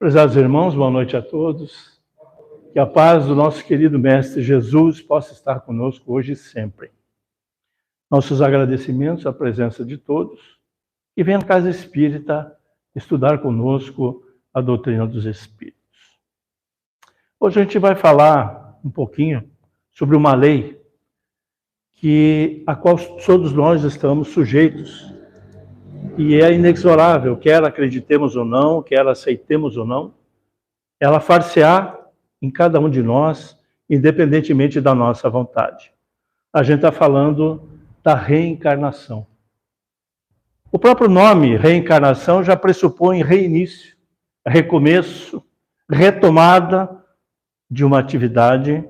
Prezados irmãos, boa noite a todos. Que a paz do nosso querido Mestre Jesus possa estar conosco hoje e sempre. Nossos agradecimentos à presença de todos e venha à Casa Espírita estudar conosco a doutrina dos Espíritos. Hoje a gente vai falar um pouquinho sobre uma lei a qual todos nós estamos sujeitos e é inexorável, quer acreditemos ou não, quer aceitemos ou não, ela far-se-á em cada um de nós, independentemente da nossa vontade. A gente está falando da reencarnação. O próprio nome, reencarnação, já pressupõe reinício, recomeço, retomada de uma atividade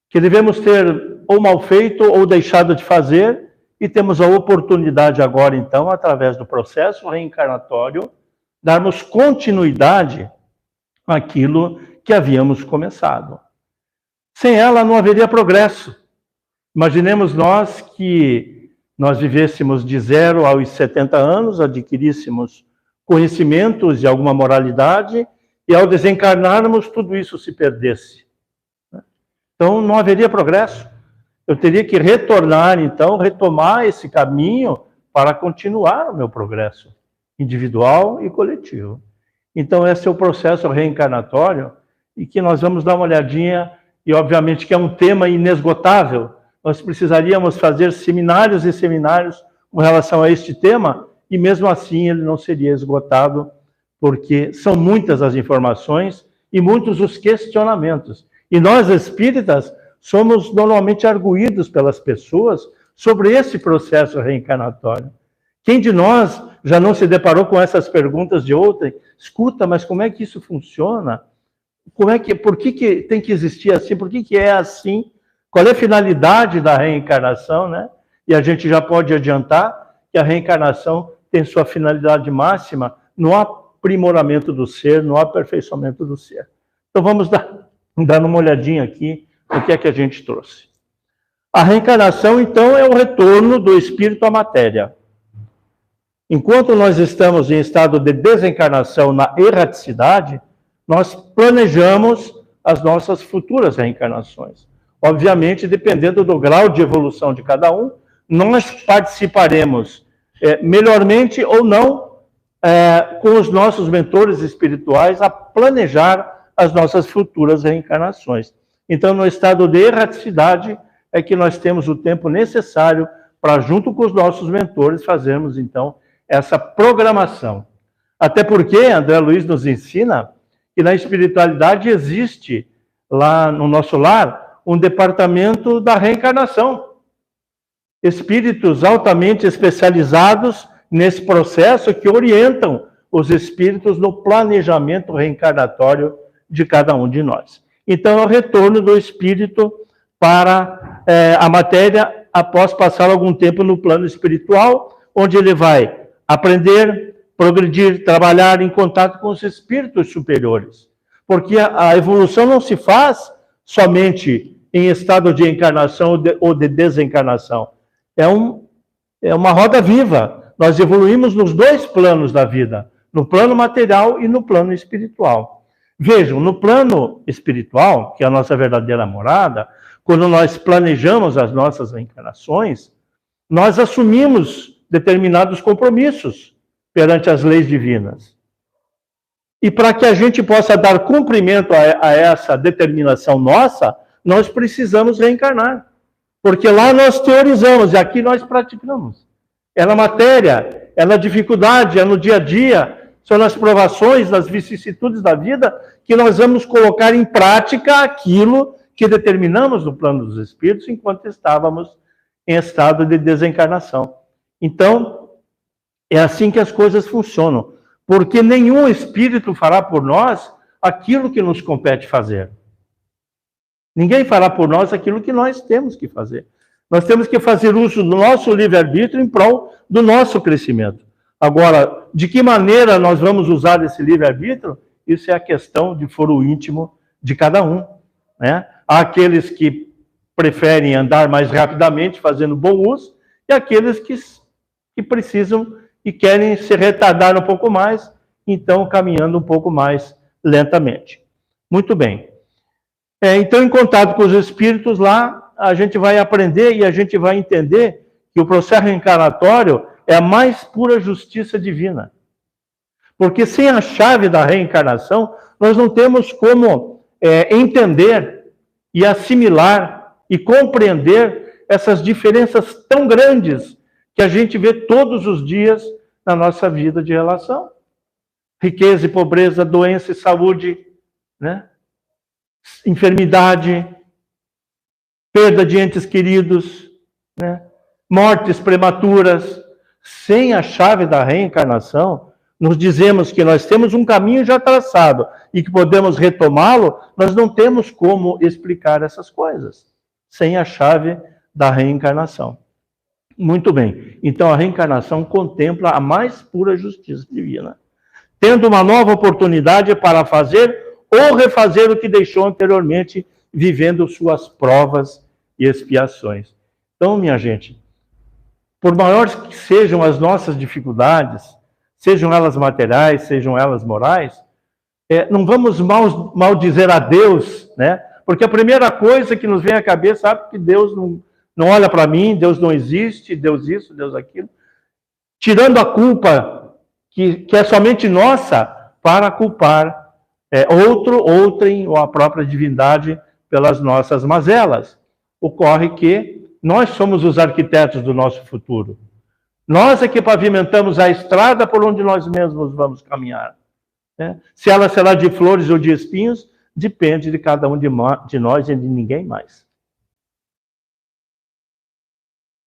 que devemos ter ou mal feito ou deixado de fazer, e temos a oportunidade agora, então, através do processo reencarnatório, darmos continuidade àquilo que havíamos começado. Sem ela não haveria progresso. Imaginemos nós que nós vivêssemos de 0 aos 70 anos, adquiríssemos conhecimentos e alguma moralidade, e ao desencarnarmos tudo isso se perdesse. Então não haveria progresso. Eu teria que retornar, então, retomar esse caminho para continuar o meu progresso individual e coletivo. Então esse é o processo reencarnatório e que nós vamos dar uma olhadinha, e obviamente que é um tema inesgotável. Nós precisaríamos fazer seminários e seminários com relação a este tema, e mesmo assim ele não seria esgotado, porque são muitas as informações e muitos os questionamentos. E nós espíritas somos normalmente arguídos pelas pessoas sobre esse processo reencarnatório. Quem de nós já não se deparou com essas perguntas de outrem? Escuta, mas como é que isso funciona? Por que tem que existir assim? Por que é assim? Qual é a finalidade da reencarnação, né? E a gente já pode adiantar que a reencarnação tem sua finalidade máxima no aprimoramento do ser, no aperfeiçoamento do ser. Então vamos dar uma olhadinha aqui no que é que a gente trouxe. A reencarnação, então, é o retorno do espírito à matéria. Enquanto nós estamos em estado de desencarnação na erraticidade, nós planejamos as nossas futuras reencarnações. Obviamente, dependendo do grau de evolução de cada um, nós participaremos melhormente ou não com os nossos mentores espirituais a planejar as nossas futuras reencarnações. Então, no estado de erraticidade é que nós temos o tempo necessário para, junto com os nossos mentores, fazermos, então, essa programação. Até porque André Luiz nos ensina que na espiritualidade existe, lá no nosso lar, um departamento da reencarnação. Espíritos altamente especializados nesse processo que orientam os espíritos no planejamento reencarnatório de cada um de nós. Então, é o retorno do espírito para a matéria após passar algum tempo no plano espiritual, onde ele vai aprender, progredir, trabalhar em contato com os espíritos superiores. Porque a evolução não se faz somente em estado de encarnação ou de desencarnação. É uma roda viva. Nós evoluímos nos dois planos da vida, no plano material e no plano espiritual. Vejam, no plano espiritual, que é a nossa verdadeira morada, quando nós planejamos as nossas reencarnações, nós assumimos determinados compromissos perante as leis divinas. E para que a gente possa dar cumprimento a essa determinação nossa, nós precisamos reencarnar. Porque lá nós teorizamos e aqui nós praticamos. É na matéria, é na dificuldade, é no dia a dia, são nas provações, nas vicissitudes da vida, que nós vamos colocar em prática aquilo que determinamos no plano dos espíritos enquanto estávamos em estado de desencarnação. Então, é assim que as coisas funcionam. Porque nenhum espírito fará por nós aquilo que nos compete fazer. Ninguém fará por nós aquilo que nós temos que fazer. Nós temos que fazer uso do nosso livre-arbítrio em prol do nosso crescimento. Agora, de que maneira nós vamos usar esse livre-arbítrio? Isso é a questão de foro íntimo de cada um, né? Há aqueles que preferem andar mais rapidamente, fazendo bom uso, e aqueles que precisam e querem se retardar um pouco mais, então caminhando um pouco mais lentamente. Muito bem. Então, em contato com os espíritos lá, a gente vai aprender e a gente vai entender que o processo reencarnatório é a mais pura justiça divina. Porque sem a chave da reencarnação, nós não temos como entender e assimilar e compreender essas diferenças tão grandes que a gente vê todos os dias na nossa vida de relação. Riqueza e pobreza, doença e saúde, né? Enfermidade, perda de entes queridos, né? Mortes prematuras. Sem a chave da reencarnação, nos dizemos que nós temos um caminho já traçado e que podemos retomá-lo, nós não temos como explicar essas coisas sem a chave da reencarnação. Muito bem. Então, a reencarnação contempla a mais pura justiça divina, tendo uma nova oportunidade para fazer ou refazer o que deixou anteriormente, vivendo suas provas e expiações. Então, minha gente, por maiores que sejam as nossas dificuldades, sejam elas materiais, sejam elas morais, não vamos maldizer a Deus, né? Porque a primeira coisa que nos vem à cabeça, sabe que Deus não olha para mim, Deus não existe, Deus isso, Deus aquilo, tirando a culpa que é somente nossa para culpar outrem ou a própria divindade pelas nossas mazelas. Ocorre que nós somos os arquitetos do nosso futuro. Nós é que pavimentamos a estrada por onde nós mesmos vamos caminhar. Né? Se ela será de flores ou de espinhos, depende de cada um de nós e de ninguém mais.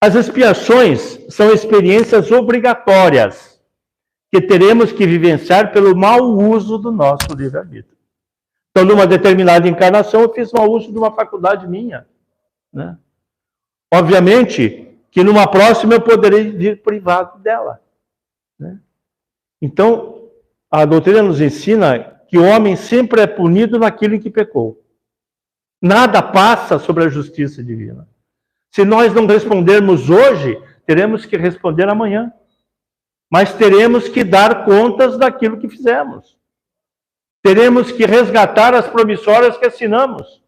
As expiações são experiências obrigatórias que teremos que vivenciar pelo mau uso do nosso livre-arbítrio. Então, numa determinada encarnação, eu fiz mau uso de uma faculdade minha, né? Obviamente que numa próxima eu poderei vir privado dela, né? Então, a doutrina nos ensina que o homem sempre é punido naquilo em que pecou. Nada passa sobre a justiça divina. Se nós não respondermos hoje, teremos que responder amanhã. Mas teremos que dar contas daquilo que fizemos. Teremos que resgatar as promissórias que assinamos.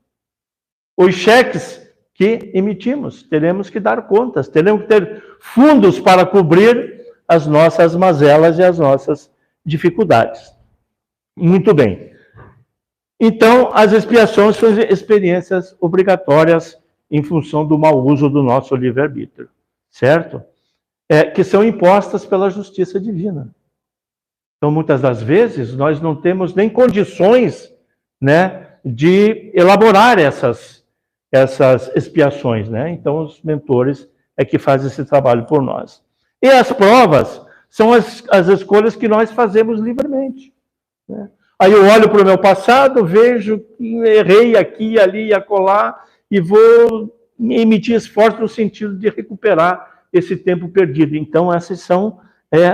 Os cheques que emitimos. Teremos que dar contas. Teremos que ter fundos para cobrir as nossas mazelas e as nossas dificuldades. Muito bem. Então, as expiações são experiências obrigatórias em função do mau uso do nosso livre-arbítrio. Certo? Que são impostas pela justiça divina. Então, muitas das vezes, nós não temos nem condições, né, de elaborar essas expiações, né? Então, os mentores é que fazem esse trabalho por nós. E as provas são as escolhas que nós fazemos livremente, né? Aí eu olho para o meu passado, vejo que errei aqui, ali e acolá, e vou emitir esforço no sentido de recuperar esse tempo perdido. Então, essas são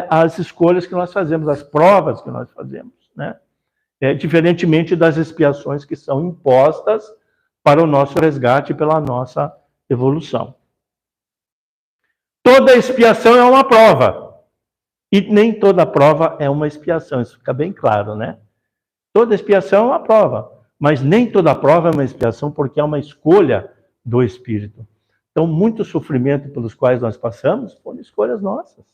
as escolhas que nós fazemos, as provas que nós fazemos, né? Diferentemente das expiações que são impostas para o nosso resgate, pela nossa evolução. Toda expiação é uma prova. E nem toda prova é uma expiação. Isso fica bem claro, né? Toda expiação é uma prova. Mas nem toda prova é uma expiação, porque é uma escolha do Espírito. Então, muito sofrimento pelos quais nós passamos foram escolhas nossas.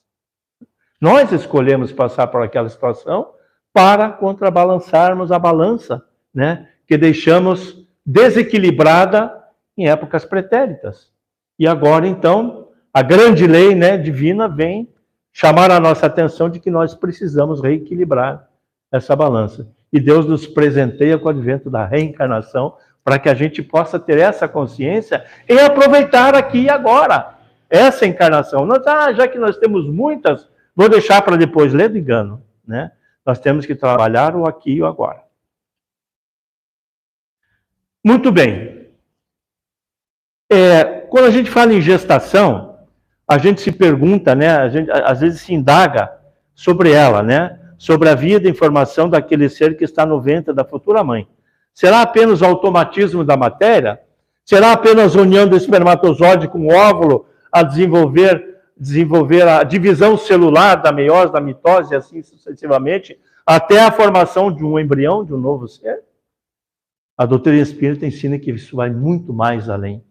Nós escolhemos passar por aquela situação para contrabalançarmos a balança, né, que deixamos desequilibrada em épocas pretéritas. E agora, então, a grande lei, né, divina vem chamar a nossa atenção de que nós precisamos reequilibrar essa balança. E Deus nos presenteia com o advento da reencarnação, para que a gente possa ter essa consciência e aproveitar aqui e agora essa encarnação. Já que nós temos muitas, vou deixar para depois, ler do engano, né? Nós temos que trabalhar o aqui e o agora. Muito bem. Quando a gente fala em gestação, a gente se pergunta, né? A gente às vezes se indaga sobre ela, né? Sobre a vida e informação daquele ser que está no ventre da futura mãe. Será apenas o automatismo da matéria? Será apenas a união do espermatozoide com o óvulo a desenvolver a divisão celular da meiose, da mitose e assim sucessivamente, até a formação de um embrião, de um novo ser. A doutrina espírita ensina que isso vai muito mais além.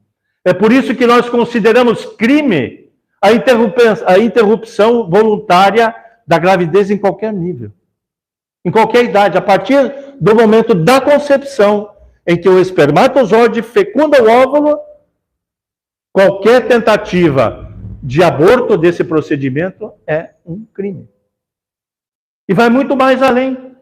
É por isso que nós consideramos crime a interrupção voluntária da gravidez em qualquer nível, em qualquer idade, a partir do momento da concepção, em que o espermatozoide fecunda o óvulo, qualquer tentativa de aborto desse procedimento é um crime. E vai muito mais além.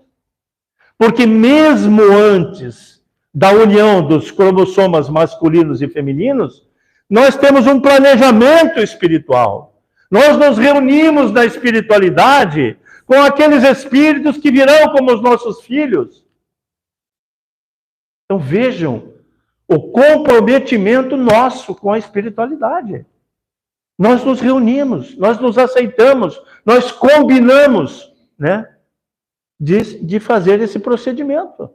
Porque mesmo antes da união dos cromossomas masculinos e femininos, nós temos um planejamento espiritual. Nós nos reunimos na espiritualidade com aqueles espíritos que virão como os nossos filhos. Então vejam o comprometimento nosso com a espiritualidade. Nós nos reunimos, nós nos aceitamos, nós combinamos, né, de fazer esse procedimento.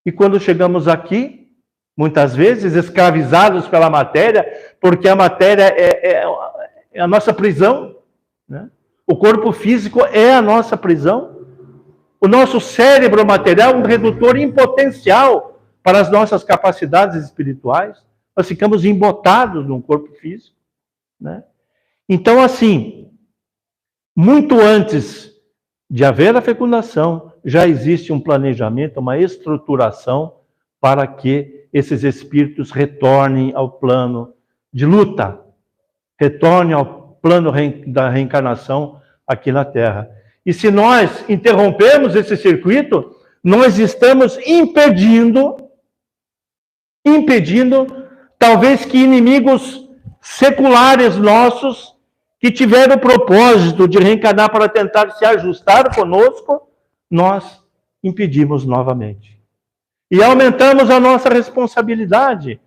E quando chegamos aqui, muitas vezes escravizados pela matéria, porque a matéria é a nossa prisão, né? O corpo físico é a nossa prisão. O nosso cérebro material é um redutor em potencial para as nossas capacidades espirituais. Nós ficamos embotados num corpo físico, né? Então, assim, muito antes de haver a fecundação, já existe um planejamento, uma estruturação para que esses espíritos retornem ao plano de luta, retornem ao plano da reencarnação aqui na Terra. E se nós interrompemos esse circuito, nós estamos impedindo talvez que inimigos seculares nossos, que tiveram o propósito de reencarnar para tentar se ajustar conosco, nós impedimos novamente. E aumentamos a nossa responsabilidade,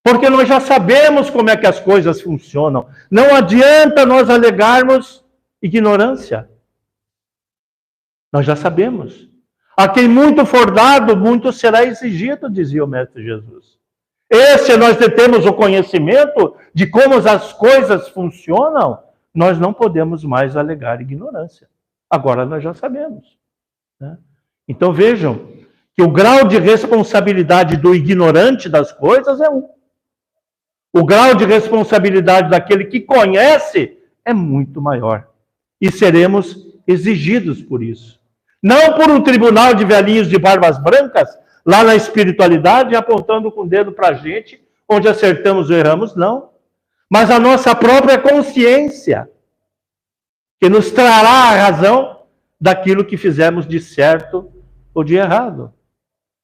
porque nós já sabemos como é que as coisas funcionam. Não adianta nós alegarmos ignorância. Nós já sabemos. A quem muito for dado, muito será exigido, dizia o Mestre Jesus. Se nós temos o conhecimento de como as coisas funcionam, nós não podemos mais alegar ignorância. Agora nós já sabemos, né? Então vejam que o grau de responsabilidade do ignorante das coisas é um. O grau de responsabilidade daquele que conhece é muito maior. E seremos exigidos por isso. Não por um tribunal de velhinhos de barbas brancas, lá na espiritualidade, apontando com o dedo para a gente, onde acertamos ou erramos, não. Mas a nossa própria consciência, que nos trará a razão daquilo que fizemos de certo ou de errado.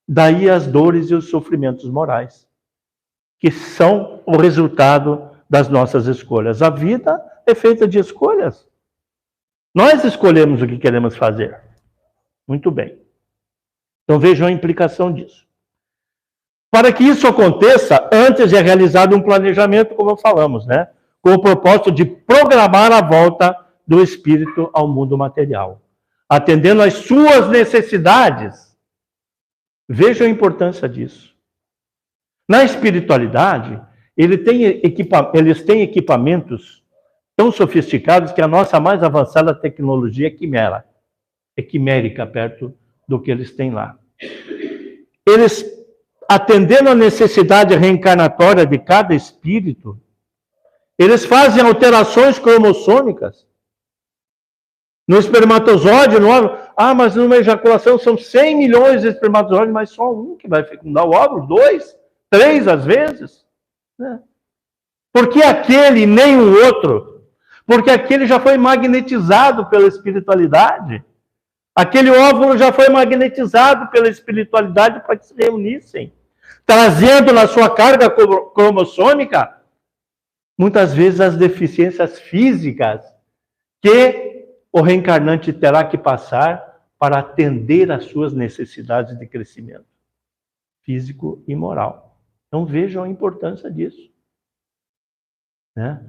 Daí as dores e os sofrimentos morais, que são o resultado das nossas escolhas. A vida é feita de escolhas. Nós escolhemos o que queremos fazer. Muito bem. Então vejam a implicação disso. Para que isso aconteça, antes é realizado um planejamento, como falamos, né? Com o propósito de programar a volta do espírito ao mundo material, atendendo às suas necessidades. Vejam a importância disso. Na espiritualidade, eles têm equipamentos tão sofisticados que a nossa mais avançada tecnologia é quimérica perto do que eles têm lá. Eles, atendendo à necessidade reencarnatória de cada espírito, eles fazem alterações cromossômicas. No espermatozoide, no óvulo, mas numa ejaculação são 100 milhões de espermatozoides, mas só um que vai fecundar o óvulo, 2, 3 às vezes. Né? Por que aquele e nem o outro? Porque aquele já foi magnetizado pela espiritualidade. Aquele óvulo já foi magnetizado pela espiritualidade para que se reunissem, trazendo na sua carga cromossômica, muitas vezes, as deficiências físicas que o reencarnante terá que passar para atender às suas necessidades de crescimento físico e moral. Então vejam a importância disso, né?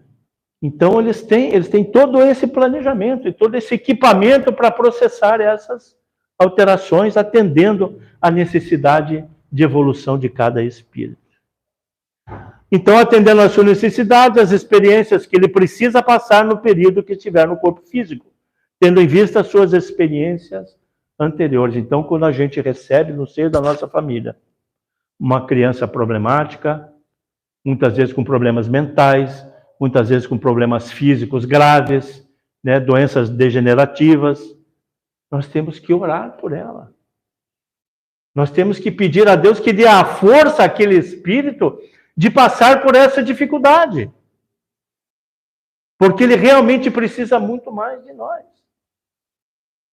Então eles têm todo esse planejamento e todo esse equipamento para processar essas alterações, atendendo à necessidade de evolução de cada espírito. Então, atendendo às suas necessidades, as experiências que ele precisa passar no período que estiver no corpo físico. tendo em vista as suas experiências anteriores. Então, quando a gente recebe no seio da nossa família uma criança problemática, muitas vezes com problemas mentais, muitas vezes com problemas físicos graves, né, doenças degenerativas, nós temos que orar por ela. Nós temos que pedir a Deus que dê a força àquele espírito de passar por essa dificuldade. Porque ele realmente precisa muito mais de nós.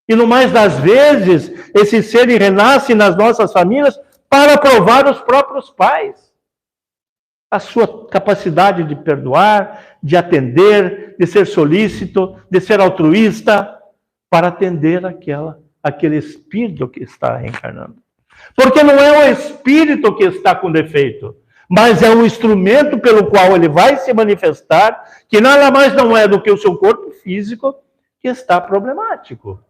E no mais das vezes, esse ser renasce nas nossas famílias para provar os próprios pais. A sua capacidade de perdoar, de atender, de ser solícito, de ser altruísta, para atender aquele espírito que está reencarnando. Porque não é o espírito que está com defeito, mas é um instrumento pelo qual ele vai se manifestar, que nada mais não é do que o seu corpo físico que está problemático.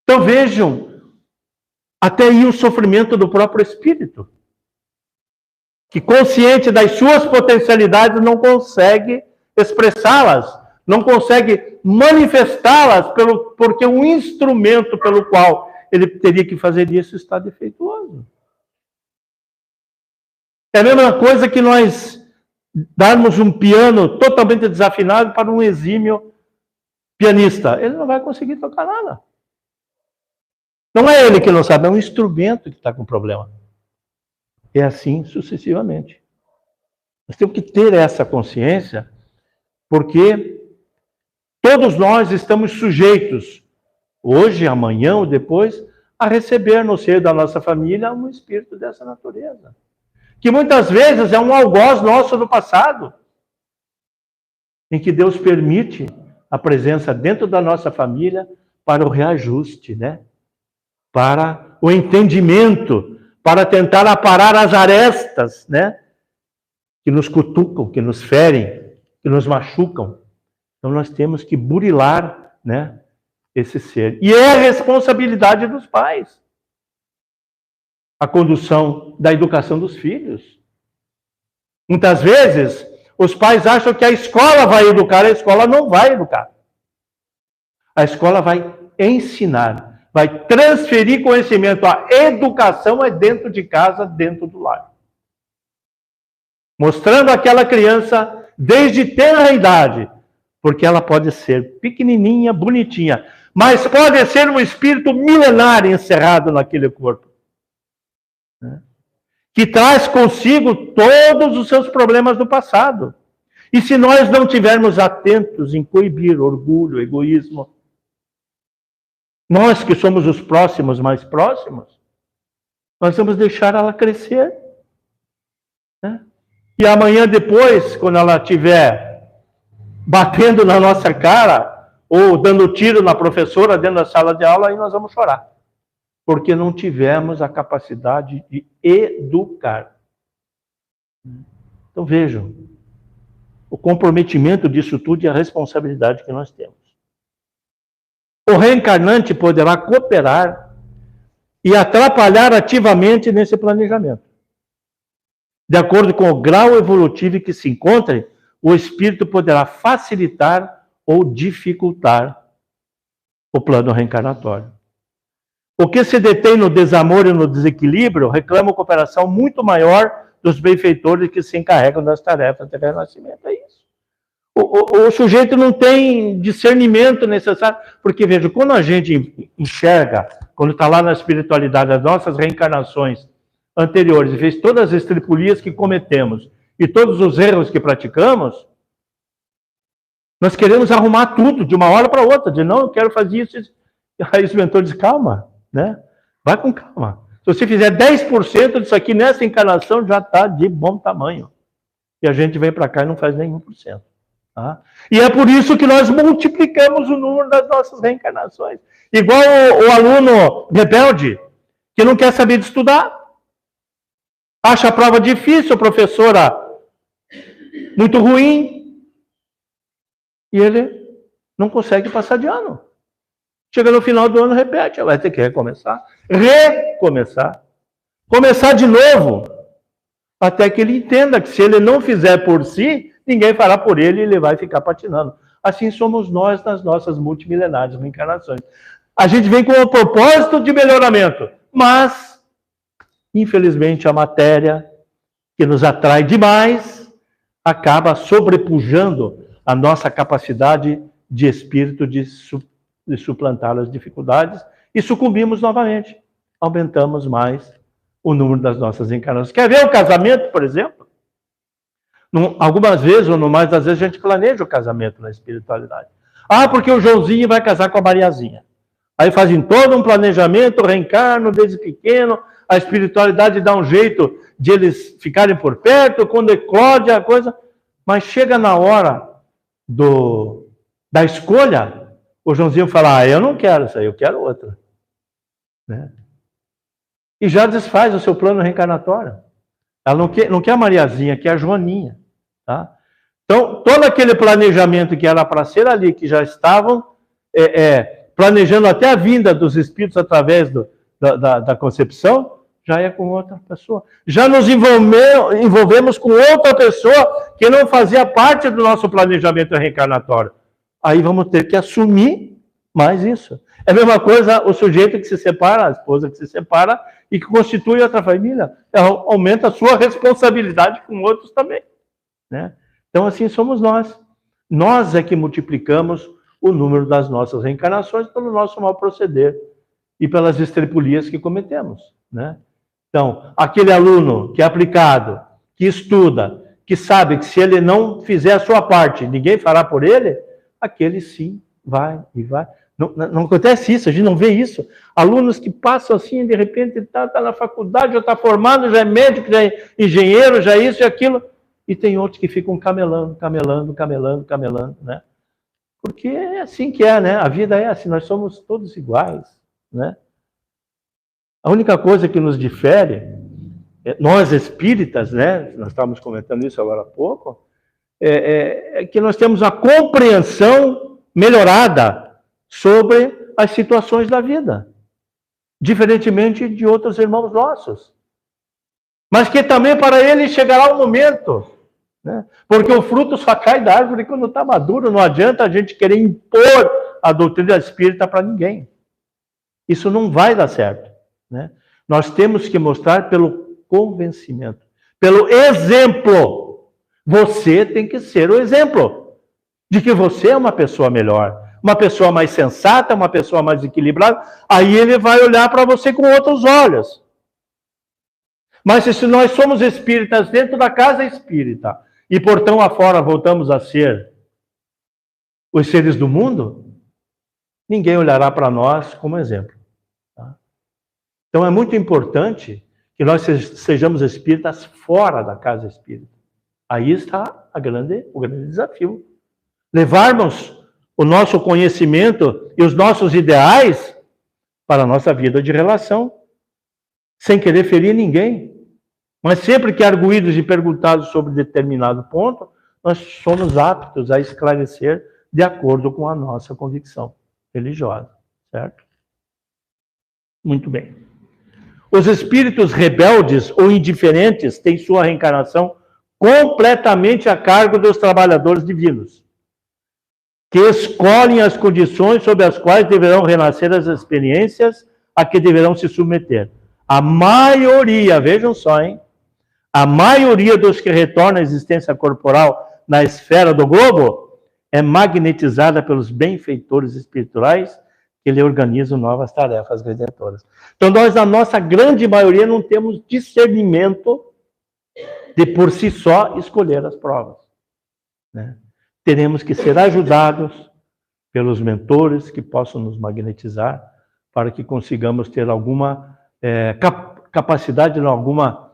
Então vejam, até aí o sofrimento do próprio espírito, que consciente das suas potencialidades não consegue expressá-las, não consegue manifestá-las, porque o instrumento pelo qual ele teria que fazer isso está defeituoso. É a mesma coisa que nós darmos um piano totalmente desafinado para um exímio pianista. Ele não vai conseguir tocar nada. Não é ele que não sabe, é um instrumento que está com problema. E assim sucessivamente. Nós temos que ter essa consciência, porque todos nós estamos sujeitos, hoje, amanhã ou depois, a receber no seio da nossa família um espírito dessa natureza. Que muitas vezes é um algoz nosso do passado, em que Deus permite a presença dentro da nossa família para o reajuste, né? Para o entendimento, para tentar aparar as arestas, né? Que nos cutucam, que nos ferem, que nos machucam. Então nós temos que burilar, né, esse ser. E é a responsabilidade dos pais. A condução da educação dos filhos. Muitas vezes, os pais acham que a escola vai educar, a escola não vai educar. A escola vai ensinar, vai transferir conhecimento. A educação é dentro de casa, dentro do lar. Mostrando àquela criança, desde tenra idade, porque ela pode ser pequenininha, bonitinha, mas pode ser um espírito milenar encerrado naquele corpo, né? Que traz consigo todos os seus problemas do passado. E se nós não tivermos atentos em coibir orgulho, egoísmo, nós que somos os próximos, mais próximos, nós vamos deixar ela crescer, né? E amanhã depois, quando ela estiver batendo na nossa cara, ou dando tiro na professora dentro da sala de aula, aí nós vamos chorar. Porque não tivemos a capacidade de educar. Então vejam, o comprometimento disso tudo e a responsabilidade que nós temos. O reencarnante poderá cooperar e atrapalhar ativamente nesse planejamento. De acordo com o grau evolutivo em que se encontre, o espírito poderá facilitar ou dificultar o plano reencarnatório. O que se detém no desamor e no desequilíbrio reclama uma cooperação muito maior dos benfeitores que se encarregam das tarefas de renascimento. É isso. O sujeito não tem discernimento necessário, porque, veja, quando a gente enxerga, quando está lá na espiritualidade, as nossas reencarnações anteriores, e fez todas as estripulias que cometemos e todos os erros que praticamos, nós queremos arrumar tudo de uma hora para outra, de não, eu quero fazer isso. Aí o mentor diz, calma, né? Vai com calma. Se você fizer 10% disso aqui nessa encarnação, já está de bom tamanho. E a gente vem para cá e não faz nenhum por cento. Tá? E é por isso que nós multiplicamos o número das nossas reencarnações. Igual o aluno rebelde, que não quer saber de estudar. Acha a prova difícil, a professora muito ruim. E ele não consegue passar de ano. Chega no final do ano, repete. Vai ter que recomeçar. Recomeçar. Começar de novo. Até que ele entenda que se ele não fizer por si, ninguém fará por ele e ele vai ficar patinando. Assim somos nós nas nossas multimilenares reencarnações. A gente vem com o propósito de melhoramento, mas, infelizmente, a matéria que nos atrai demais acaba sobrepujando a nossa capacidade de espírito de suplantar as dificuldades e sucumbimos novamente. Aumentamos mais o número das nossas encarnações. Quer ver o casamento, por exemplo? Algumas vezes, ou no mais das vezes, a gente planeja o casamento na espiritualidade. Ah, porque o Joãozinho vai casar com a Mariazinha. Aí fazem todo um planejamento, reencarnam desde pequeno, a espiritualidade dá um jeito de eles ficarem por perto, quando eclode a coisa, mas chega na hora da escolha, o Joãozinho fala, eu não quero isso aí, eu quero outra. Né? E já desfaz o seu plano reencarnatório. Ela não quer a Mariazinha, quer a Joaninha. Tá? Então, todo aquele planejamento que era para ser ali, que já estavam planejando até a vinda dos espíritos através da concepção, já é com outra pessoa. Já nos envolvemos com outra pessoa que não fazia parte do nosso planejamento reencarnatório. Aí vamos ter que assumir mais isso. É a mesma coisa o sujeito que se separa, a esposa que se separa e que constitui outra família. Aumenta a sua responsabilidade com outros também. Né? Então, assim somos nós. Nós é que multiplicamos o número das nossas reencarnações pelo nosso mau proceder e pelas estrepulias que cometemos. Né? Então, aquele aluno que é aplicado, que estuda, que sabe que se ele não fizer a sua parte, ninguém fará por ele, aquele sim vai e vai. Não acontece isso, a gente não vê isso. Alunos que passam assim, de repente, está na faculdade, já está formado, já é médico, já é engenheiro, já é isso e aquilo. E tem outros que ficam camelando, né? Porque é assim que é, né? A vida é assim, nós somos todos iguais, né? A única coisa que nos difere, nós espíritas, né? Nós estávamos comentando isso agora há pouco, é que nós temos a compreensão melhorada sobre as situações da vida, diferentemente de outros irmãos nossos. Mas que também para eles chegará um momento, né? Porque o fruto só cai da árvore quando está maduro, não adianta a gente querer impor a doutrina espírita para ninguém. Isso não vai dar certo. Né? Nós temos que mostrar pelo convencimento, pelo exemplo. Você tem que ser o exemplo de que você é uma pessoa melhor, uma pessoa mais sensata, uma pessoa mais equilibrada. Aí ele vai olhar para você com outros olhos. Mas se nós somos espíritas dentro da casa espírita e portão afora voltamos a ser os seres do mundo, ninguém olhará para nós como exemplo. Tá? Então é muito importante que nós sejamos espíritas fora da casa espírita. Aí está o grande desafio. Levarmos o nosso conhecimento e os nossos ideais para a nossa vida de relação, sem querer ferir ninguém. Mas sempre que arguídos e perguntados sobre determinado ponto, nós somos aptos a esclarecer de acordo com a nossa convicção religiosa, certo? Muito bem. Os espíritos rebeldes ou indiferentes têm sua reencarnação completamente a cargo dos trabalhadores divinos, que escolhem as condições sob as quais deverão renascer as experiências a que deverão se submeter. A maioria, vejam só, hein? A maioria dos que retornam à existência corporal na esfera do globo é magnetizada pelos benfeitores espirituais que lhe organizam novas tarefas redentoras. Então, nós, na nossa grande maioria, não temos discernimento de, por si só, escolher as provas. Né? Teremos que ser ajudados pelos mentores que possam nos magnetizar para que consigamos ter alguma capacidade, alguma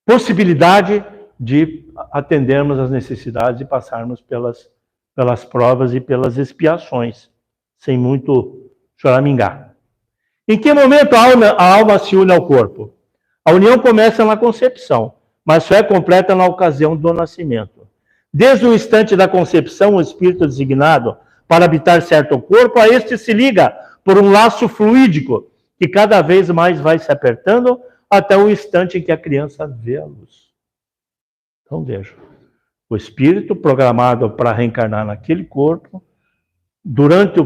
possibilidade de atendermos às necessidades e passarmos pelas provas e pelas expiações, sem muito choramingar. Em que momento a alma se une ao corpo? A união começa na concepção, mas só é completa na ocasião do nascimento. Desde o instante da concepção, o espírito designado para habitar certo corpo, a este se liga por um laço fluídico, que cada vez mais vai se apertando até o instante em que a criança vê a luz. Então, veja, O espírito programado para reencarnar naquele corpo, durante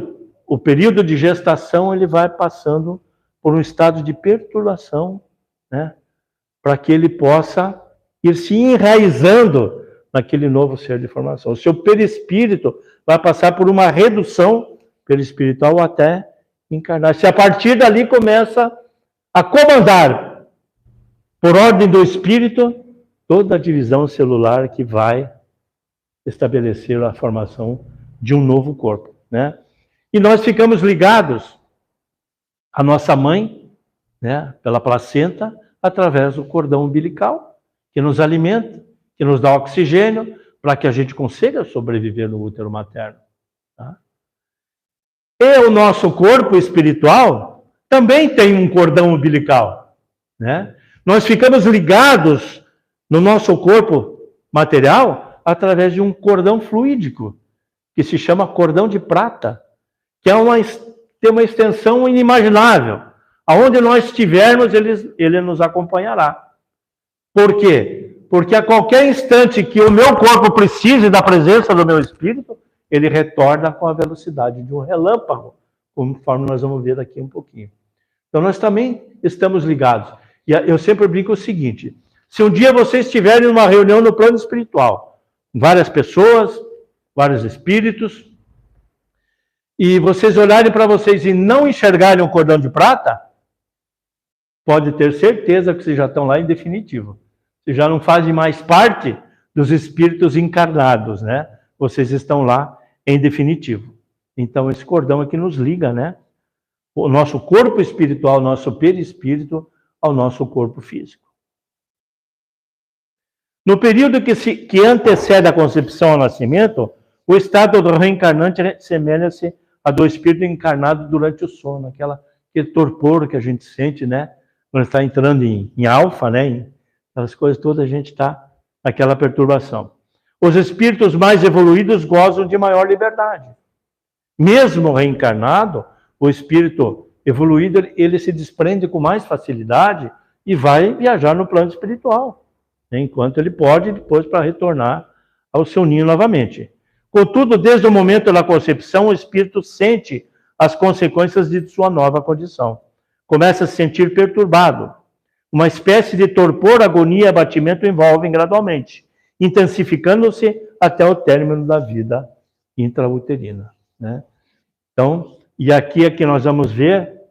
o período de gestação, ele vai passando por um estado de perturbação, né? Para que ele possa ir se enraizando naquele novo ser de formação. O seu perispírito vai passar por uma redução perispiritual até encarnar. Se a partir dali começa a comandar, por ordem do espírito, toda a divisão celular que vai estabelecer a formação de um novo corpo, né? E nós ficamos ligados à nossa mãe, né, pela placenta, através do cordão umbilical, que nos alimenta, que nos dá oxigênio, para que a gente consiga sobreviver no útero materno. Tá? E o nosso corpo espiritual também tem um cordão umbilical, né? Nós ficamos ligados no nosso corpo material através de um cordão fluídico, que se chama cordão de prata, que tem uma extensão inimaginável. Aonde nós estivermos, ele nos acompanhará. Por quê? Porque a qualquer instante que o meu corpo precise da presença do meu espírito, ele retorna com a velocidade de um relâmpago, conforme nós vamos ver daqui um pouquinho. Então nós também estamos ligados. E eu sempre brinco o seguinte: se um dia vocês estiverem numa reunião no plano espiritual, várias pessoas, vários espíritos, e vocês olharem para vocês e não enxergarem um cordão de prata, pode ter certeza que vocês já estão lá em definitivo. Vocês já não fazem mais parte dos espíritos encarnados, né? Vocês estão lá em definitivo. Então esse cordão é que nos liga, né? O nosso corpo espiritual, nosso perispírito, ao nosso corpo físico. No período que antecede a concepção ao nascimento, o estado do reencarnante semelha-se a do espírito encarnado durante o sono, aquele torpor que a gente sente, né? Quando está entrando em alfa, né? Aquelas coisas todas, a gente está naquela perturbação. Os espíritos mais evoluídos gozam de maior liberdade. Mesmo reencarnado, o espírito evoluído, ele se desprende com mais facilidade e vai viajar no plano espiritual, né? Enquanto ele pode, depois, para retornar ao seu ninho novamente. Contudo, desde o momento da concepção, o espírito sente as consequências de sua nova condição. Começa a se sentir perturbado. Uma espécie de torpor, agonia e abatimento envolvem gradualmente, intensificando-se até o término da vida intrauterina, né? Então, e aqui que nós vamos ver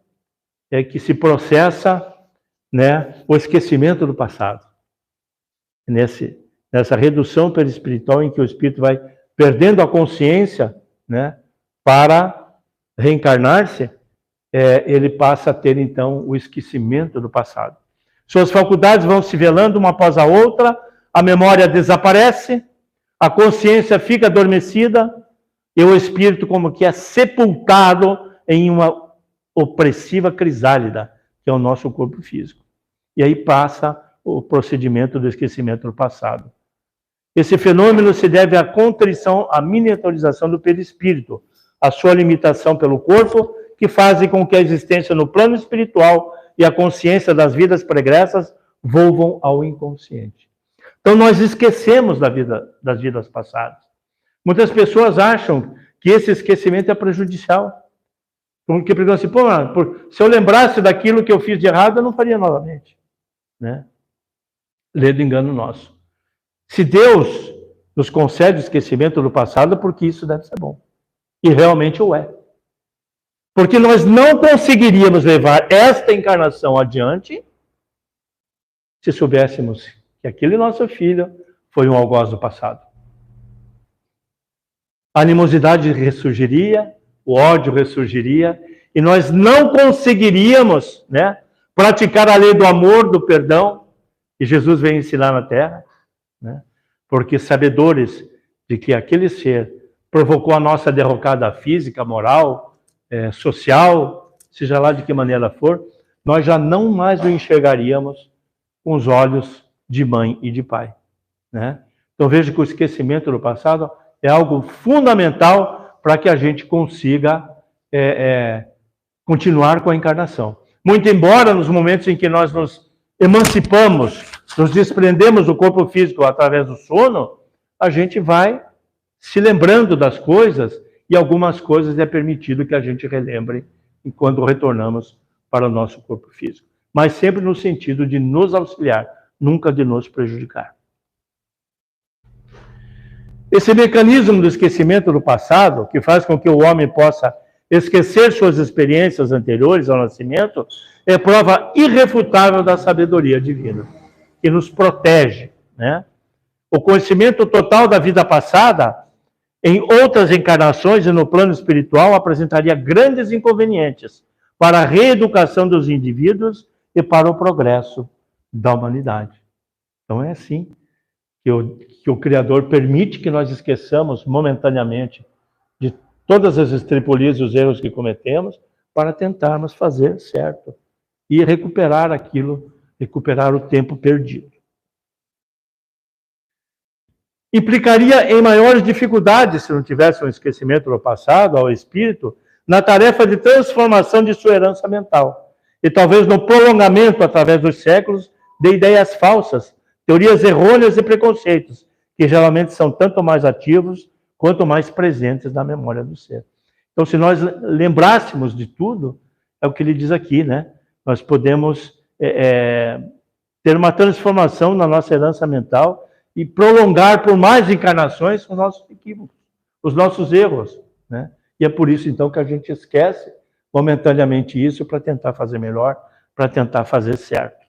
é que se processa, né, o esquecimento do passado. Nessa redução perispiritual em que o espírito vai perdendo a consciência, né, para reencarnar-se, ele passa a ter, então, o esquecimento do passado. Suas faculdades vão se velando uma após a outra, a memória desaparece, a consciência fica adormecida, e o espírito como que é sepultado em uma opressiva crisálida, que é o nosso corpo físico. E aí passa o procedimento do esquecimento do passado. Esse fenômeno se deve à contrição, à miniaturização do perispírito, à sua limitação pelo corpo, que fazem com que a existência no plano espiritual e a consciência das vidas pregressas volvam ao inconsciente. Então nós esquecemos das vidas passadas. Muitas pessoas acham que esse esquecimento é prejudicial. Porque perguntam assim, se eu lembrasse daquilo que eu fiz de errado, eu não faria novamente, né? Lê do engano nosso. Se Deus nos concede o esquecimento do passado, porque isso deve ser bom. E realmente o é. Porque nós não conseguiríamos levar esta encarnação adiante se soubéssemos que aquele nosso filho foi um algoz do passado. A animosidade ressurgiria, o ódio ressurgiria, e nós não conseguiríamos, né, praticar a lei do amor, do perdão, que Jesus veio ensinar na Terra, né? Porque sabedores de que aquele ser provocou a nossa derrocada física, moral, social, seja lá de que maneira for, nós já não mais o enxergaríamos com os olhos de mãe e de pai, né? Então veja que o esquecimento do passado é algo fundamental para que a gente consiga continuar com a encarnação. Muito embora nos momentos em que nós nos emancipamos, nos desprendemos do corpo físico através do sono, a gente vai se lembrando das coisas, e algumas coisas é permitido que a gente relembre quando retornamos para o nosso corpo físico. Mas sempre no sentido de nos auxiliar, nunca de nos prejudicar. Esse mecanismo do esquecimento do passado, que faz com que o homem possa esquecer suas experiências anteriores ao nascimento, é prova irrefutável da sabedoria divina, que nos protege, né? O conhecimento total da vida passada, em outras encarnações e no plano espiritual, apresentaria grandes inconvenientes para a reeducação dos indivíduos e para o progresso da humanidade. Então é assim que o Criador permite que nós esqueçamos momentaneamente de todas as estripulias e os erros que cometemos, para tentarmos fazer certo e recuperar aquilo, recuperar o tempo perdido. Implicaria em maiores dificuldades, se não tivesse um esquecimento do passado ao espírito, na tarefa de transformação de sua herança mental, e talvez no prolongamento, através dos séculos, de ideias falsas, teorias errôneas e preconceitos, que geralmente são tanto mais ativos quanto mais presentes na memória do ser. Então, se nós lembrássemos de tudo, é o que ele diz aqui, né? Nós podemos ter uma transformação na nossa herança mental e prolongar por mais encarnações os nossos equívocos, os nossos erros, né? E é por isso, então, que a gente esquece momentaneamente isso para tentar fazer melhor, para tentar fazer certo.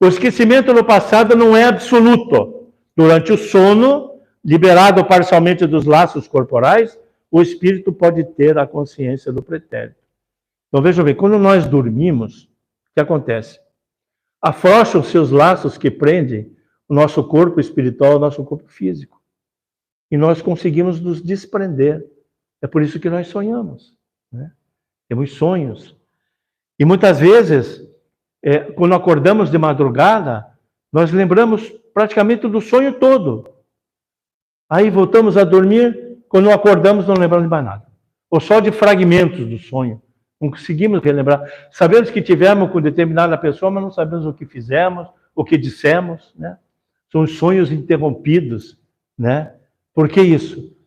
O esquecimento do passado não é absoluto. Durante o sono, liberado parcialmente dos laços corporais, o espírito pode ter a consciência do pretérito. Então, vejam bem, quando nós dormimos, o que acontece? Afrouxam-se os laços que prendem o nosso corpo espiritual ao nosso corpo físico. E nós conseguimos nos desprender. É por isso que nós sonhamos, né? Temos sonhos. E muitas vezes, quando acordamos de madrugada, nós lembramos praticamente do sonho todo. Aí voltamos a dormir, quando acordamos não lembramos de mais nada. Ou só de fragmentos do sonho. Não conseguimos relembrar. Sabemos que tivemos com determinada pessoa, mas não sabemos o que fizemos, o que dissemos, né? São os sonhos interrompidos, né? Por que isso?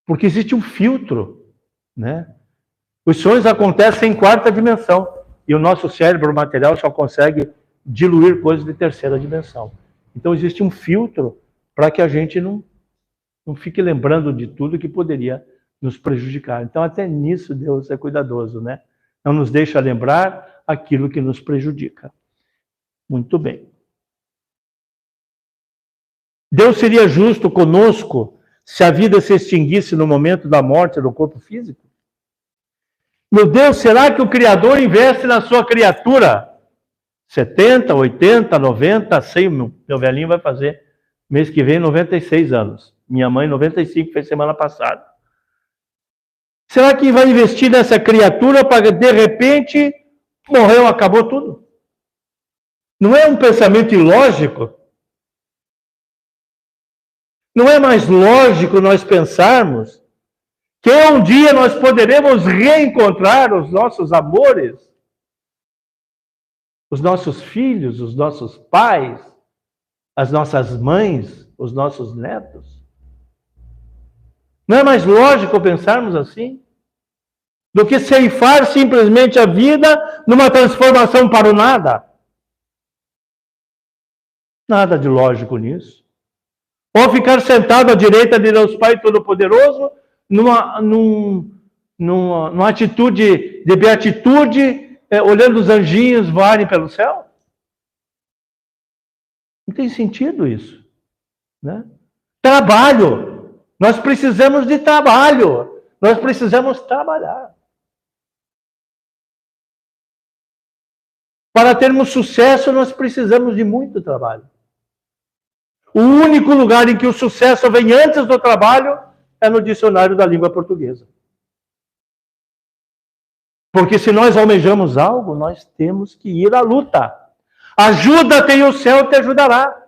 Porque existe um filtro, né? Os sonhos acontecem em quarta dimensão e o nosso cérebro material só consegue diluir coisas de terceira dimensão. Então existe um filtro para que a gente não fique lembrando de tudo que poderia nos prejudicar. Então até nisso Deus é cuidadoso, né? Não nos deixa lembrar aquilo que nos prejudica. Muito bem. Deus seria justo conosco se a vida se extinguisse no momento da morte do corpo físico? Meu Deus, será que o Criador investe na sua criatura 70, 80, 90, 100? Meu velhinho vai fazer mês que vem 96 anos. Minha mãe 95, fez semana passada. Será que vai investir nessa criatura para de repente morreu, acabou tudo? Não é um pensamento ilógico? Não é mais lógico nós pensarmos que um dia nós poderemos reencontrar os nossos amores, os nossos filhos, os nossos pais, as nossas mães, os nossos netos? Não é mais lógico pensarmos assim? Do que ceifar simplesmente a vida numa transformação para o nada? Nada de lógico nisso. Ou ficar sentado à direita de Deus Pai Todo-Poderoso, numa atitude de beatitude, olhando os anjinhos voarem pelo céu? Não tem sentido isso, né? Trabalho. Nós precisamos de trabalho. Nós precisamos trabalhar. Para termos sucesso, nós precisamos de muito trabalho. O único lugar em que o sucesso vem antes do trabalho é no dicionário da língua portuguesa. Porque se nós almejamos algo, nós temos que ir à luta. Ajuda-te e o céu te ajudará.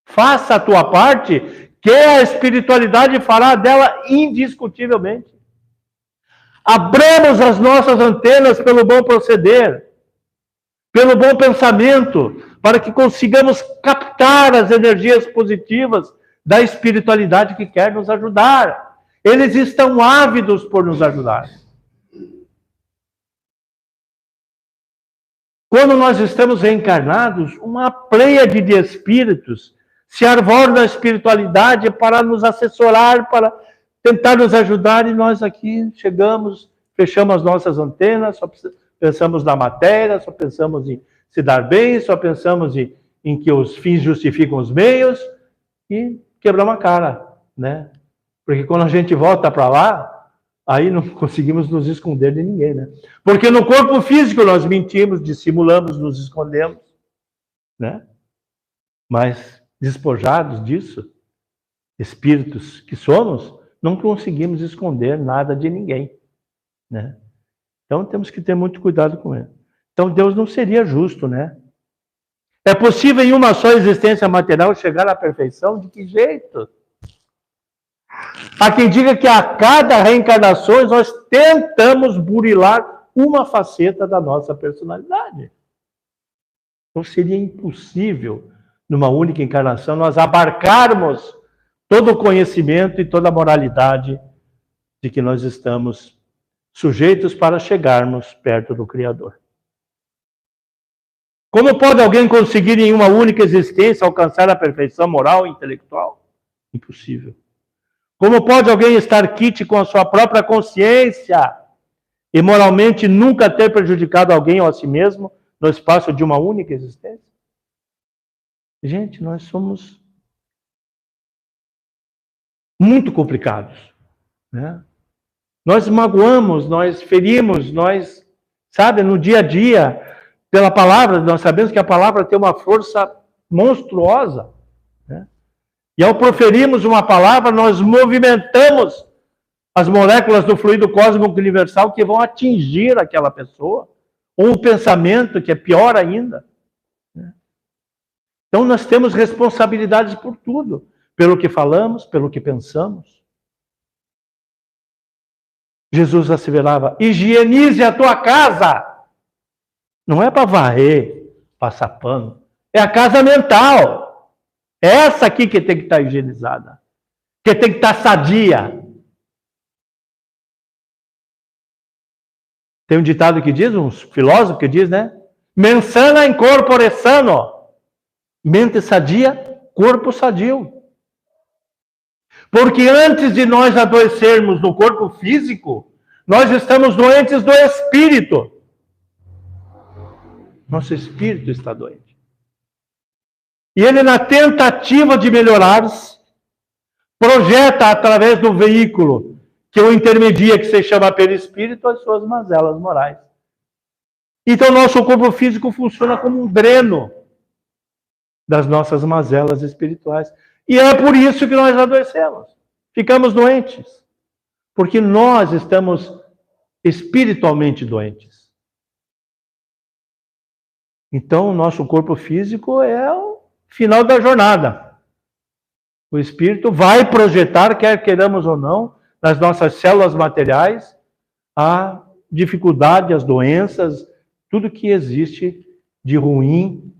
Faça a tua parte, que a espiritualidade fará dela indiscutivelmente. Abramos as nossas antenas pelo bom proceder, pelo bom pensamento, para que consigamos captar as energias positivas da espiritualidade que quer nos ajudar. Eles estão ávidos por nos ajudar. Quando nós estamos reencarnados, uma pleiade de espíritos se arvora da espiritualidade para nos assessorar, para tentar nos ajudar, e nós aqui chegamos, fechamos as nossas antenas, só pensamos na matéria, só pensamos em se dar bem, só pensamos em que os fins justificam os meios, e quebramos a cara, né? Porque quando a gente volta para lá, aí não conseguimos nos esconder de ninguém, né? Porque no corpo físico nós mentimos, dissimulamos, nos escondemos, né? Mas despojados disso, espíritos que somos, não conseguimos esconder nada de ninguém, né? Então temos que ter muito cuidado com ele. Então Deus não seria justo, né? É possível em uma só existência material chegar à perfeição? De que jeito? Há quem diga que a cada reencarnação nós tentamos burilar uma faceta da nossa personalidade. Então seria impossível, numa única encarnação, nós abarcarmos todo o conhecimento e toda a moralidade de que nós estamos sujeitos para chegarmos perto do Criador. Como pode alguém conseguir em uma única existência alcançar a perfeição moral e intelectual? Impossível. Como pode alguém estar quite com a sua própria consciência e moralmente nunca ter prejudicado alguém ou a si mesmo no espaço de uma única existência? Gente, nós somos muito complicados, né? Nós magoamos, nós ferimos, nós, sabe, no dia a dia, pela palavra, nós sabemos que a palavra tem uma força monstruosa, né? E ao proferirmos uma palavra, nós movimentamos as moléculas do fluido cósmico universal que vão atingir aquela pessoa, ou o pensamento, que é pior ainda, né? Então nós temos responsabilidades por tudo, pelo que falamos, pelo que pensamos. Jesus asseverava: higienize a tua casa. Não é para varrer, passar pano. É a casa mental. É essa aqui que tem que estar higienizada. Que tem que estar sadia. Tem um ditado que diz, um filósofo que diz, né? Mens sana in corpore sano. Mente sadia, corpo sadio. Porque antes de nós adoecermos no corpo físico, nós estamos doentes do espírito. Nosso espírito está doente. E ele, na tentativa de melhorar-se, projeta através do veículo que o intermedia, que se chama perispírito, as suas mazelas morais. Então, nosso corpo físico funciona como um dreno das nossas mazelas espirituais. E é por isso que nós adoecemos. Ficamos doentes. Porque nós estamos espiritualmente doentes. Então, o nosso corpo físico é o final da jornada. O espírito vai projetar, quer queiramos ou não, nas nossas células materiais, a dificuldade, as doenças, tudo que existe de ruim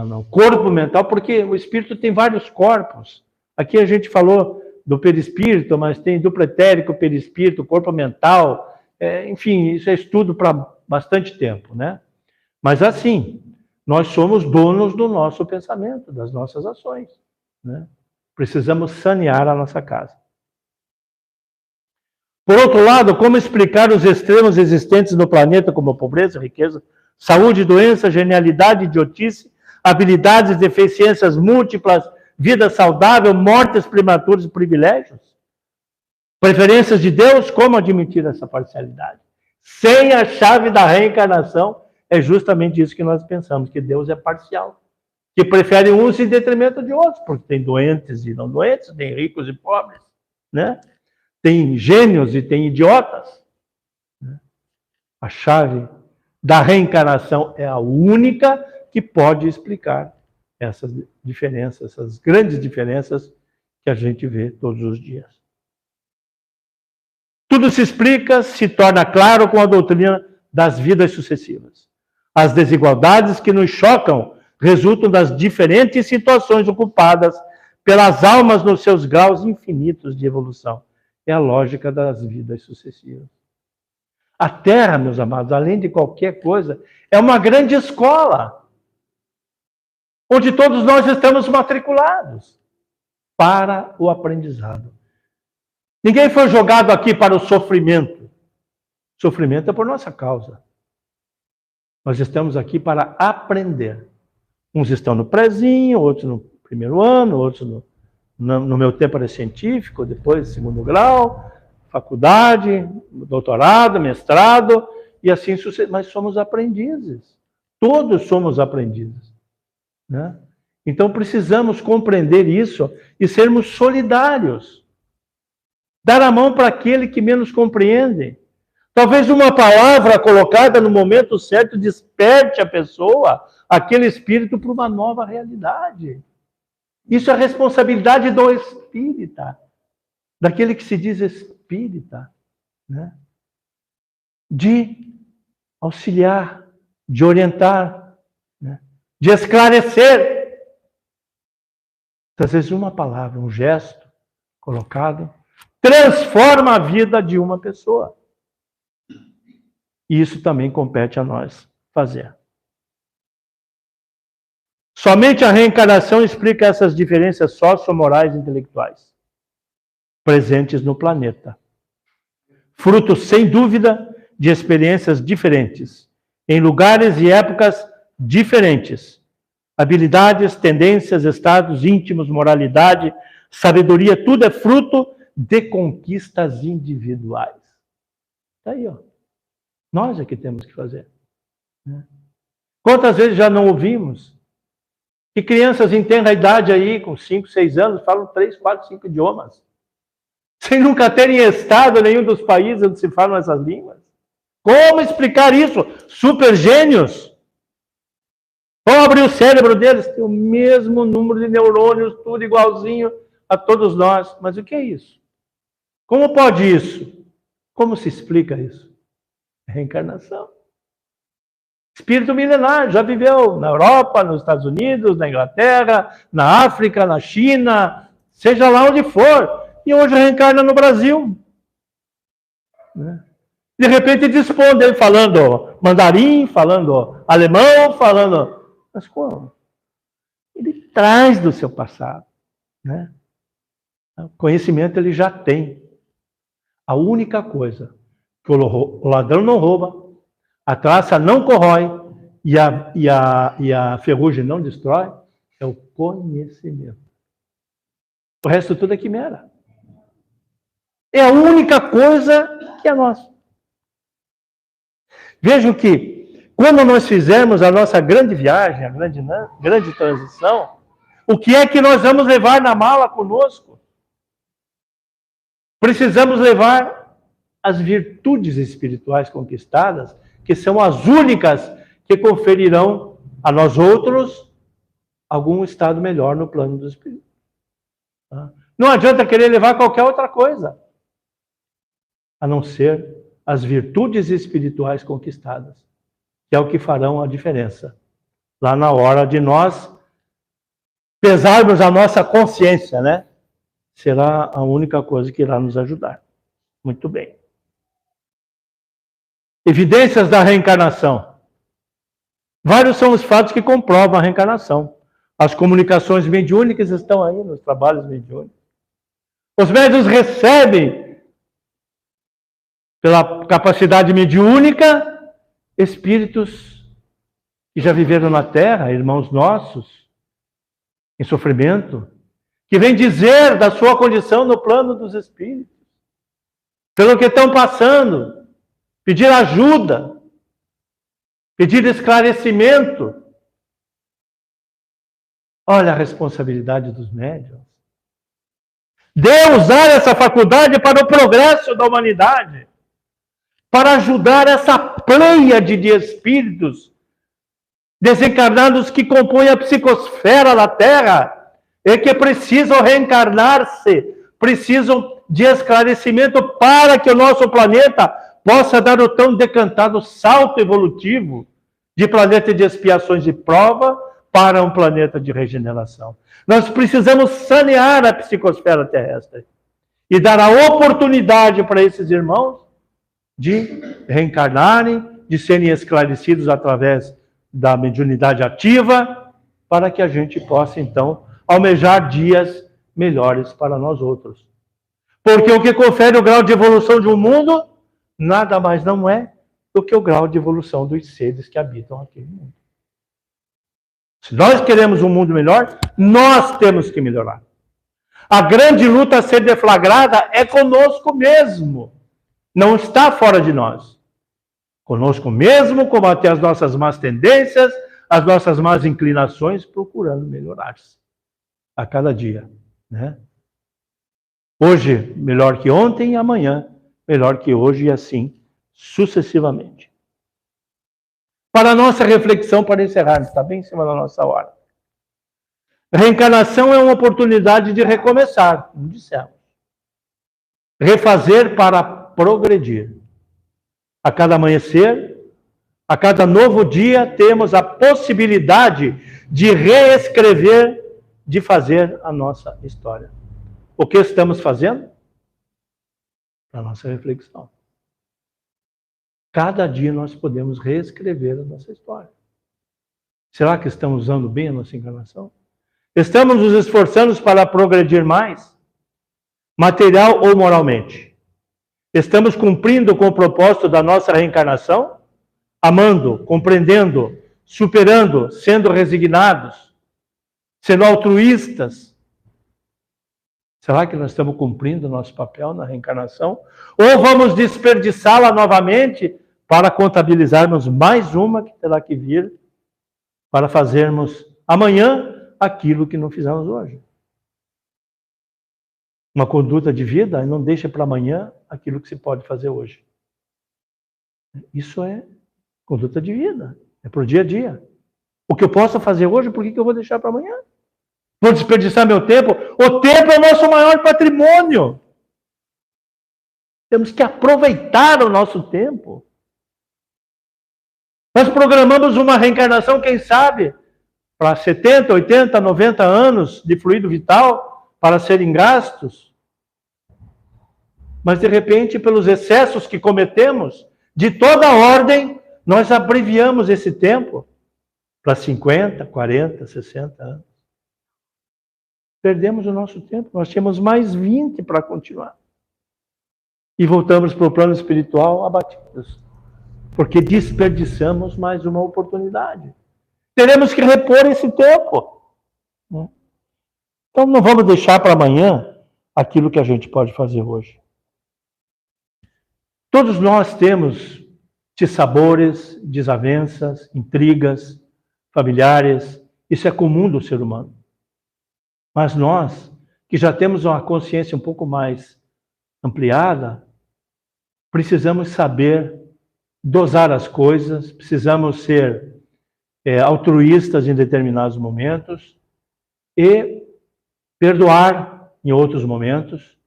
no corpo mental, porque o espírito tem vários corpos. Aqui a gente falou do perispírito, mas tem do pretérico, perispírito, corpo mental, enfim, isso é estudo para bastante tempo, né? Mas assim, nós somos donos do nosso pensamento, das nossas ações, né? Precisamos sanear a nossa casa. Por outro lado, como explicar os extremos existentes no planeta, como pobreza, riqueza, saúde, doença, genialidade, idiotice, habilidades, deficiências múltiplas, vida saudável, mortes prematuras e privilégios? Preferências de Deus, como admitir essa parcialidade? Sem a chave da reencarnação, é justamente isso que nós pensamos, que Deus é parcial, que prefere uns em detrimento de outros, porque tem doentes e não doentes, tem ricos e pobres, né? Tem gênios e tem idiotas. A chave da reencarnação é a única que pode explicar essas diferenças, essas grandes diferenças que a gente vê todos os dias. Tudo se explica, se torna claro com a doutrina das vidas sucessivas. As desigualdades que nos chocam resultam das diferentes situações ocupadas pelas almas nos seus graus infinitos de evolução. É a lógica das vidas sucessivas. A Terra, meus amados, além de qualquer coisa, é uma grande escola, onde todos nós estamos matriculados para o aprendizado. Ninguém foi jogado aqui para o sofrimento. Sofrimento é por nossa causa. Nós estamos aqui para aprender. Uns estão no prezinho, outros no primeiro ano, outros no meu tempo era científico, depois segundo grau, faculdade, doutorado, mestrado, e assim sucede. Mas somos aprendizes. Todos somos aprendizes. Né? Então precisamos compreender isso e sermos solidários. Dar a mão para aquele que menos compreende. Talvez uma palavra colocada no momento certo desperte a pessoa, aquele espírito, para uma nova realidade. Isso é responsabilidade do espírita, daquele que se diz espírita, né? De auxiliar, de orientar, né? De esclarecer. Às vezes uma palavra, um gesto colocado, transforma a vida de uma pessoa. E isso também compete a nós fazer. Somente a reencarnação explica essas diferenças sociomorais e intelectuais presentes no planeta. Fruto, sem dúvida, de experiências diferentes, em lugares e épocas diferentes. Habilidades, tendências, estados íntimos, moralidade, sabedoria, tudo é fruto de conquistas individuais. Está aí, ó. Nós é que temos que fazer. Quantas vezes já não ouvimos que crianças em tenra idade aí, com 5, 6 anos, falam 3, 4, 5 idiomas, sem nunca terem estado em nenhum dos países onde se falam essas línguas? Como explicar isso? Super gênios. Vamos abrir o cérebro deles, tem o mesmo número de neurônios, tudo igualzinho a todos nós. Mas o que é isso? Como pode isso? Como se explica isso? Reencarnação. Espírito milenar, já viveu na Europa, nos Estados Unidos, na Inglaterra, na África, na China, seja lá onde for, e hoje reencarna no Brasil. De repente responde ele falando mandarim, falando alemão, falando... Mas como? Ele traz do seu passado. Né? O conhecimento ele já tem. A única coisa que o ladrão não rouba, a traça não corrói e a ferrugem não destrói, é o conhecimento. O resto tudo é quimera. É a única coisa que é nossa. Vejam que, quando nós fizermos a nossa grande viagem, a grande transição, o que é que nós vamos levar na mala conosco? Precisamos levar as virtudes espirituais conquistadas, que são as únicas que conferirão a nós outros algum estado melhor no plano do espírito. Não adianta querer levar qualquer outra coisa, a não ser as virtudes espirituais conquistadas, que é o que farão a diferença. Lá na hora de nós pesarmos a nossa consciência, né? Será a única coisa que irá nos ajudar. Muito bem. Evidências da reencarnação. Vários são os fatos que comprovam a reencarnação. As comunicações mediúnicas estão aí nos trabalhos mediúnicos. Os médiuns recebem, pela capacidade mediúnica, espíritos que já viveram na Terra, irmãos nossos, em sofrimento, que vêm dizer da sua condição no plano dos espíritos, pelo que estão passando, pedir ajuda, pedir esclarecimento. Olha a responsabilidade dos médiuns. Deus usar essa faculdade para o progresso da humanidade, para ajudar essa pleiade de espíritos desencarnados que compõem a psicosfera da Terra e que precisam reencarnar-se, precisam de esclarecimento para que o nosso planeta possa dar o tão decantado salto evolutivo de planeta de expiações e prova para um planeta de regeneração. Nós precisamos sanear a psicosfera terrestre e dar a oportunidade para esses irmãos de reencarnarem, de serem esclarecidos através da mediunidade ativa, para que a gente possa, então, almejar dias melhores para nós outros. Porque o que confere o grau de evolução de um mundo, nada mais não é do que o grau de evolução dos seres que habitam aquele mundo. Se nós queremos um mundo melhor, nós temos que melhorar. A grande luta a ser deflagrada é conosco mesmo. Não está fora de nós. Conosco mesmo, combater as nossas más tendências, as nossas más inclinações, procurando melhorar-se a cada dia, né? Hoje melhor que ontem, amanhã melhor que hoje e assim sucessivamente. Para a nossa reflexão, para encerrar, está bem em cima da nossa hora. Reencarnação é uma oportunidade de recomeçar, como dissemos. Refazer para progredir. A cada amanhecer, a cada novo dia, temos a possibilidade de reescrever, de fazer a nossa história. O que estamos fazendo? Para a nossa reflexão. Cada dia nós podemos reescrever a nossa história. Será que estamos usando bem a nossa encarnação? Estamos nos esforçando para progredir mais? Material ou moralmente? Estamos cumprindo com o propósito da nossa reencarnação? Amando, compreendendo, superando, sendo resignados, sendo altruístas? Será que nós estamos cumprindo o nosso papel na reencarnação? Ou vamos desperdiçá-la novamente para contabilizarmos mais uma que terá que vir para fazermos amanhã aquilo que não fizemos hoje? Uma conduta de vida não deixa para amanhã aquilo que se pode fazer hoje. Isso é conduta de vida, é para o dia a dia. O que eu posso fazer hoje, por que eu vou deixar para amanhã? Vou desperdiçar meu tempo? O tempo é o nosso maior patrimônio. Temos que aproveitar o nosso tempo. Nós programamos uma reencarnação, quem sabe, para 70, 80, 90 anos de fluido vital para serem gastos. Mas, de repente, pelos excessos que cometemos, de toda ordem, nós abreviamos esse tempo para 50, 40, 60 anos. Perdemos o nosso tempo. Nós tínhamos mais 20 para continuar. E voltamos para o plano espiritual abatidos. Porque desperdiçamos mais uma oportunidade. Teremos que repor esse tempo. Então não vamos deixar para amanhã aquilo que a gente pode fazer hoje. Todos nós temos dissabores, desavenças, intrigas familiares. Isso é comum do ser humano. Mas nós, que já temos uma consciência um pouco mais ampliada, precisamos saber dosar as coisas, precisamos ser altruístas em determinados momentos e perdoar em outros momentos,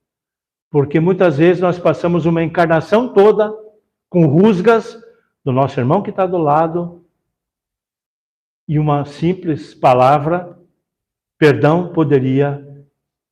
porque muitas vezes nós passamos uma encarnação toda com rusgas do nosso irmão que está do lado e uma simples palavra, perdão, poderia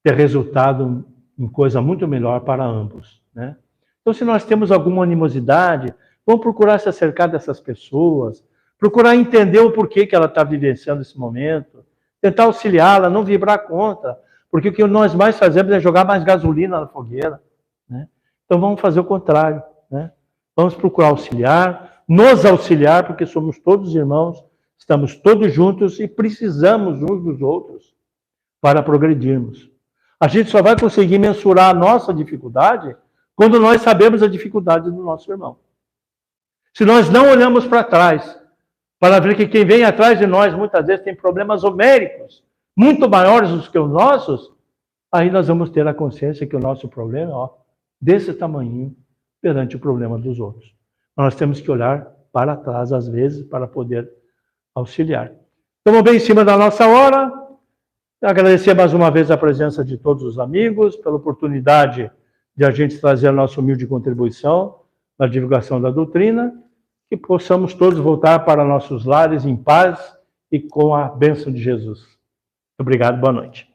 ter resultado em coisa muito melhor para ambos, né? Então, se nós temos alguma animosidade, vamos procurar se acercar dessas pessoas, procurar entender o porquê que ela está vivenciando esse momento, tentar auxiliá-la, não vibrar contra, porque o que nós mais fazemos é jogar mais gasolina na fogueira, né? Então vamos fazer o contrário, né? Vamos procurar auxiliar, nos auxiliar, porque somos todos irmãos, estamos todos juntos e precisamos uns dos outros para progredirmos. A gente só vai conseguir mensurar a nossa dificuldade quando nós sabemos a dificuldade do nosso irmão. Se nós não olhamos para trás, para ver que quem vem atrás de nós muitas vezes tem problemas homéricos, muito maiores do que os nossos, aí nós vamos ter a consciência que o nosso problema é desse tamanho perante o problema dos outros. Nós temos que olhar para trás, às vezes, para poder auxiliar. Estamos bem em cima da nossa hora. Agradecer mais uma vez a presença de todos os amigos, pela oportunidade de a gente trazer a nossa humilde contribuição na divulgação da doutrina. que possamos todos voltar para nossos lares em paz e com a bênção de Jesus. Obrigado, boa noite.